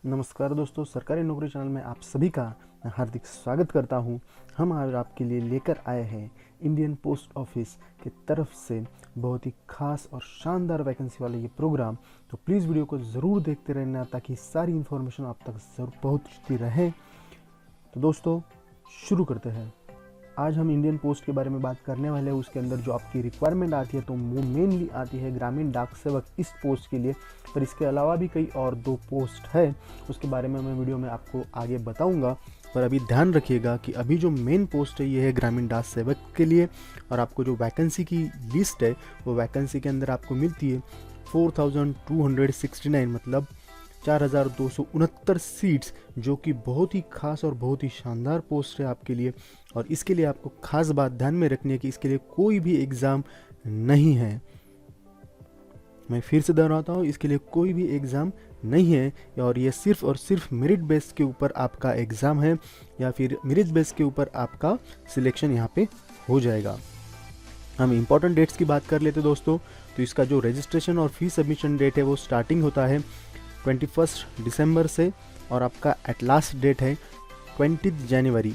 नमस्कार दोस्तों, सरकारी नौकरी चैनल में आप सभी का मैं हार्दिक स्वागत करता हूं। हम आज आपके लिए लेकर आए हैं इंडियन पोस्ट ऑफिस की तरफ से बहुत ही खास और शानदार वैकेंसी वाला ये प्रोग्राम। तो प्लीज़ वीडियो को ज़रूर देखते रहना ताकि सारी इन्फॉर्मेशन आप तक ज़रूर पहुंचती रहे। तो दोस्तों शुरू करते हैं। आज हम इंडियन पोस्ट के बारे में बात करने वाले हैं। उसके अंदर जो आपकी रिक्वायरमेंट आती है तो वो मेनली आती है ग्रामीण डाक सेवक इस पोस्ट के लिए, पर इसके अलावा भी कई और 2 पोस्ट है, उसके बारे में मैं वीडियो में आपको आगे बताऊंगा। पर अभी ध्यान रखिएगा कि अभी जो मेन पोस्ट है ये है ग्रामीण डाक सेवक के लिए, और आपको जो वैकेंसी की लिस्ट है वो वैकेंसी के अंदर आपको मिलती है 4269, मतलब 4269 सीट्स, जो कि बहुत ही खास और बहुत ही शानदार पोस्ट है आपके लिए। और इसके लिए आपको खास बात ध्यान में रखनी है कि इसके लिए कोई भी एग्ज़ाम नहीं है। मैं फिर से दोहराता हूँ, इसके लिए कोई भी एग्ज़ाम नहीं है, और ये सिर्फ और सिर्फ मेरिट बेस के ऊपर आपका एग्ज़ाम है, या फिर मेरिट बेस के ऊपर आपका सिलेक्शन यहाँ पे हो जाएगा। हम इम्पॉर्टेंट डेट्स की बात कर लेते दोस्तों, तो इसका जो रजिस्ट्रेशन और फी सबमिशन डेट है वो स्टार्टिंग होता है 21 दिसंबर से, और आपका एट लास्ट डेट है 20 जनवरी।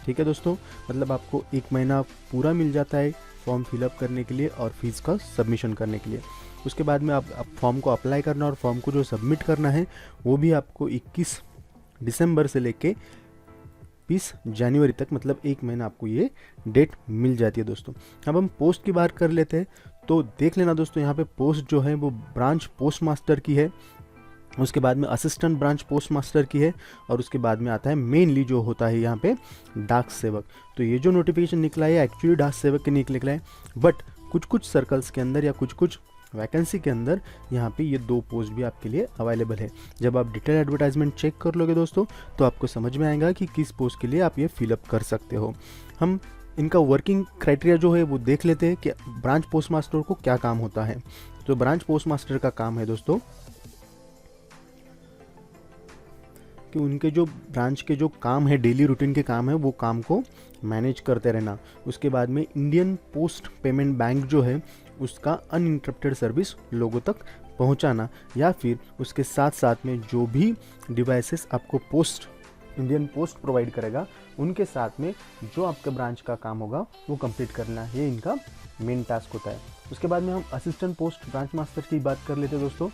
ठीक है दोस्तों, मतलब आपको 1 महीना पूरा मिल जाता है फॉर्म फिलअप करने के लिए और फीस का सबमिशन करने के लिए। उसके बाद में आप फॉर्म को अप्लाई करना और फॉर्म को जो सबमिट करना है वो भी आपको 21 दिसंबर से लेके 20 जनवरी तक, मतलब 1 महीना आपको ये डेट मिल जाती है दोस्तों। अब हम पोस्ट की बात कर लेते हैं, तो देख लेना दोस्तों, यहाँ पे पोस्ट जो है वो ब्रांच पोस्ट मास्टर की है, उसके बाद में असिस्टेंट ब्रांच पोस्ट मास्टर की है, और उसके बाद में आता है मेनली जो होता है यहाँ पे डाक सेवक। तो ये जो नोटिफिकेशन निकला है एक्चुअली डाक सेवक के निकला है, बट कुछ सर्कल्स के अंदर या कुछ वैकेंसी के अंदर यहाँ पे ये 2 पोस्ट भी आपके लिए अवेलेबल है। जब आप डिटेल एडवर्टाइजमेंट चेक कर लोगे दोस्तों तो आपको समझ में आएगा कि किस पोस्ट के लिए आप ये फिलअप कर सकते हो। हम इनका वर्किंग क्राइटेरिया जो है वो देख लेते हैं कि ब्रांच पोस्ट मास्टर को क्या काम होता है। तो ब्रांच पोस्ट मास्टर का काम है दोस्तों कि उनके जो ब्रांच के जो काम है, डेली रूटीन के काम है, वो काम को मैनेज करते रहना। उसके बाद में इंडियन पोस्ट पेमेंट बैंक जो है उसका अनइंटरप्टेड सर्विस लोगों तक पहुंचाना, या फिर उसके साथ साथ में जो भी डिवाइसेस आपको इंडियन पोस्ट प्रोवाइड करेगा उनके साथ में जो आपका ब्रांच का काम होगा वो कंप्लीट करना, ये इनका मेन टास्क होता है। उसके बाद में हम असिस्टेंट पोस्ट ब्रांच मास्टर की बात कर लेते हैं दोस्तों।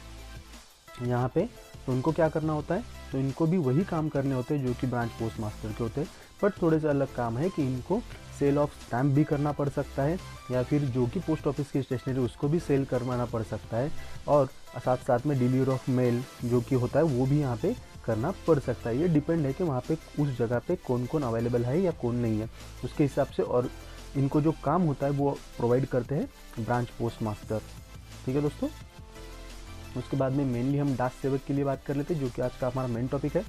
यहाँ पे तो उनको क्या करना होता है, तो इनको भी वही काम करने होते हैं जो कि ब्रांच पोस्ट मास्टर के होते हैं, बट थोड़े से अलग काम है कि इनको सेल ऑफ स्टैम्प भी करना पड़ सकता है, या फिर जो कि पोस्ट ऑफिस की स्टेशनरी उसको भी सेल करवाना पड़ सकता है, और साथ साथ में डिलीवरी ऑफ मेल जो कि होता है वो भी यहाँ पे करना पड़ सकता है। ये डिपेंड है कि वहाँ पे उस जगह पे कौन कौन अवेलेबल है या कौन नहीं है, उसके हिसाब से। और इनको जो काम होता है वो प्रोवाइड करते हैं ब्रांच पोस्ट मास्टर। ठीक है दोस्तों, उसके बाद में मेनली हम डाक सेवक के लिए बात कर लेते हैं, जो कि आज का हमारा मेन टॉपिक है।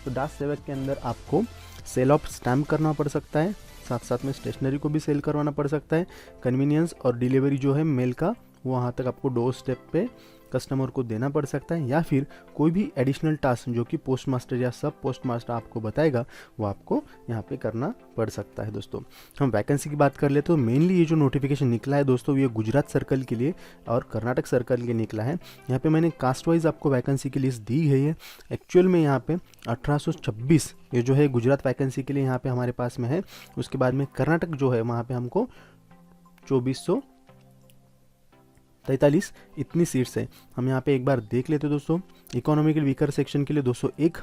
तो डाक सेवक के अंदर आपको सेल ऑफ स्टैम्प करना पड़ सकता है, साथ साथ में स्टेशनरी को भी सेल करवाना पड़ सकता है। कन्वीनियंस और डिलीवरी जो है मेल का वो वहाँ तक आपको डोर स्टेप पे कस्टमर को देना पड़ सकता है, या फिर कोई भी एडिशनल टास्क जो कि पोस्ट मास्टर या सब पोस्ट मास्टर आपको बताएगा वो आपको यहाँ पे करना पड़ सकता है। दोस्तों हम वैकेंसी की बात कर ले तो मेनली ये जो नोटिफिकेशन निकला है दोस्तों ये गुजरात सर्कल के लिए और कर्नाटक सर्कल के लिए निकला है। यहाँ पे मैंने कास्ट वाइज आपको वैकेंसी की लिस्ट दी है। एक्चुअल में यहाँ पे 1826 ये जो है गुजरात वैकेंसी के लिए यहाँ पे हमारे पास में है। उसके बाद में कर्नाटक जो है वहाँ पे हमको 2443 इतनी सीट्स है। हम यहाँ पे एक बार देख लेते दोस्तों। इकोनॉमिकल वीकर सेक्शन के लिए 201,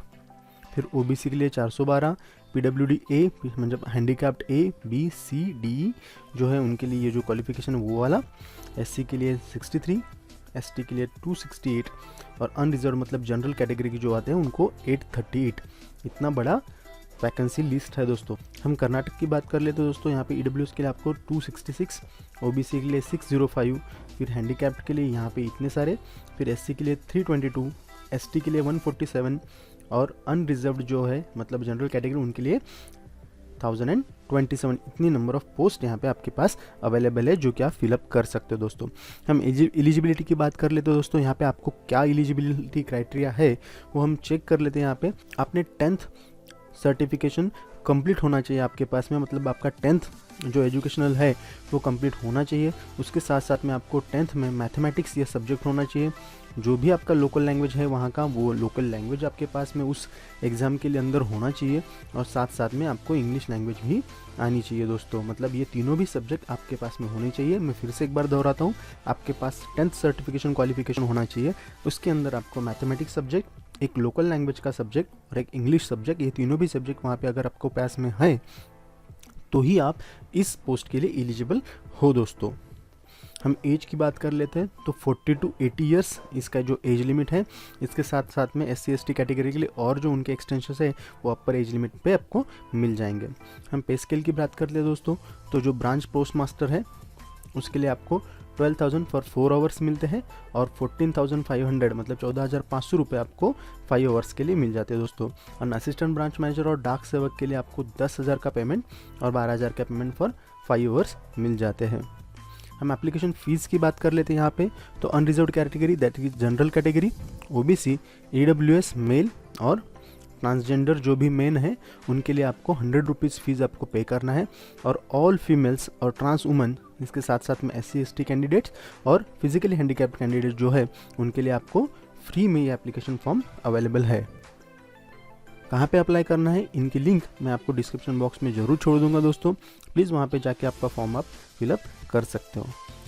फिर ओबीसी के लिए 412, पीडब्ल्यूडी ए मतलब handicapped A B C D जो है उनके लिए ये जो क्वालिफिकेशन है वो वाला, एससी के लिए 63, एसटी के लिए 268, और अनरिजर्व मतलब जनरल कैटेगरी की जो आते हैं उनको 838। इतना बड़ा वैकेंसी लिस्ट है दोस्तों। हम कर्नाटक की बात कर लेते हैं दोस्तों। यहाँ पे ईडब्ल्यूएस के लिए आपको 266, ओबीसी के लिए 605, फिर हैंडीकैप्ड के लिए यहाँ पे इतने सारे, फिर एससी के लिए 322, एसटी के लिए 147, और अनरिजर्व्ड जो है मतलब जनरल कैटेगरी उनके लिए 1027। इतनी नंबर ऑफ पोस्ट यहाँ पे आपके पास अवेलेबल है जो कि आप फिलअप कर सकते हो दोस्तों। हम एलिजिबिलिटी की बात कर लेते हैं दोस्तों। यहाँ पे आपको क्या एलिजिबिलिटी क्राइटेरिया है वो हम चेक कर लेते हैं। यहाँ पे आपने 10th सर्टिफिकेशन कंप्लीट होना चाहिए आपके पास में, मतलब आपका 10th जो एजुकेशनल है वो कंप्लीट होना चाहिए। उसके साथ साथ में आपको 10th में मैथमेटिक्स ये सब्जेक्ट होना चाहिए। जो भी आपका लोकल लैंग्वेज है वहाँ का, वो लोकल लैंग्वेज आपके पास में उस एग्ज़ाम के लिए अंदर होना चाहिए। और साथ साथ में आपको इंग्लिश लैंग्वेज भी आनी चाहिए दोस्तों, मतलब ये तीनों भी सब्जेक्ट आपके पास में होने चाहिए। मैं फिर से एक बार दोहराता हूँ, आपके पास 10th सर्टिफिकेशन क्वालिफिकेशन होना चाहिए। उसके अंदर आपको मैथमेटिक्स सब्जेक्ट, एक लोकल लैंग्वेज का सब्जेक्ट और एक इंग्लिश सब्जेक्ट, ये तीनों भी सब्जेक्ट वहाँ पे अगर आपको पास में है तो ही आप इस पोस्ट के लिए एलिजिबल हो दोस्तों। हम एज की बात कर लेते हैं तो 40 to 80 ईयर्स इसका जो एज लिमिट है। इसके साथ साथ में SC/ST कैटेगरी के लिए और जो उनके एक्सटेंशन है वो अपर एज लिमिट पे आपको मिल जाएंगे। हम पे स्केल की बात करते हैं दोस्तों, तो जो ब्रांच पोस्ट मास्टर है उसके लिए आपको 12,000 फॉर 4 आवर्स मिलते हैं और 14,500 मतलब 14,500 रुपये आपको 5 आवर्स के लिए मिल जाते हैं दोस्तों। और असिस्टेंट ब्रांच मैनेजर और डाक सेवक के लिए आपको 10,000 का पेमेंट और 12,000 का पेमेंट फॉर 5 आवर्स मिल जाते हैं। हम एप्लीकेशन फ़ीस की बात कर लेते हैं यहाँ पे, तो unreserved category that is general category, OBC, EWS male और ट्रांसजेंडर जो भी मेन है उनके लिए आपको 100 रुपीज़ फ़ीस आपको पे करना है। और ऑल फीमेल्स और ट्रांस वुमन, इसके साथ साथ में SC/ST कैंडिडेट्स और फिजिकली हैंडीकैप्ड कैंडिडेट जो है उनके लिए आपको फ्री में ये एप्लीकेशन फॉर्म अवेलेबल है। कहाँ पे अप्लाई करना है, इनकी लिंक मैं आपको डिस्क्रिप्शन बॉक्स में ज़रूर छोड़ दूंगा दोस्तों। प्लीज़ वहाँ पे जाके आपका फॉर्म आप फिलअप कर सकते हो।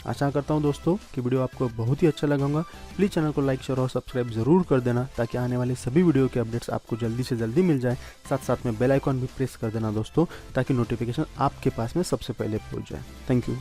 आशा करता हूँ दोस्तों कि वीडियो आपको बहुत ही अच्छा लगा होगा। प्लीज़ चैनल को लाइक, शेयर और सब्सक्राइब ज़रूर कर देना ताकि आने वाले सभी वीडियो के अपडेट्स आपको जल्दी से जल्दी मिल जाए। साथ साथ में बेल आइकॉन भी प्रेस कर देना दोस्तों ताकि नोटिफिकेशन आपके पास में सबसे पहले पहुँच जाए। Thank you.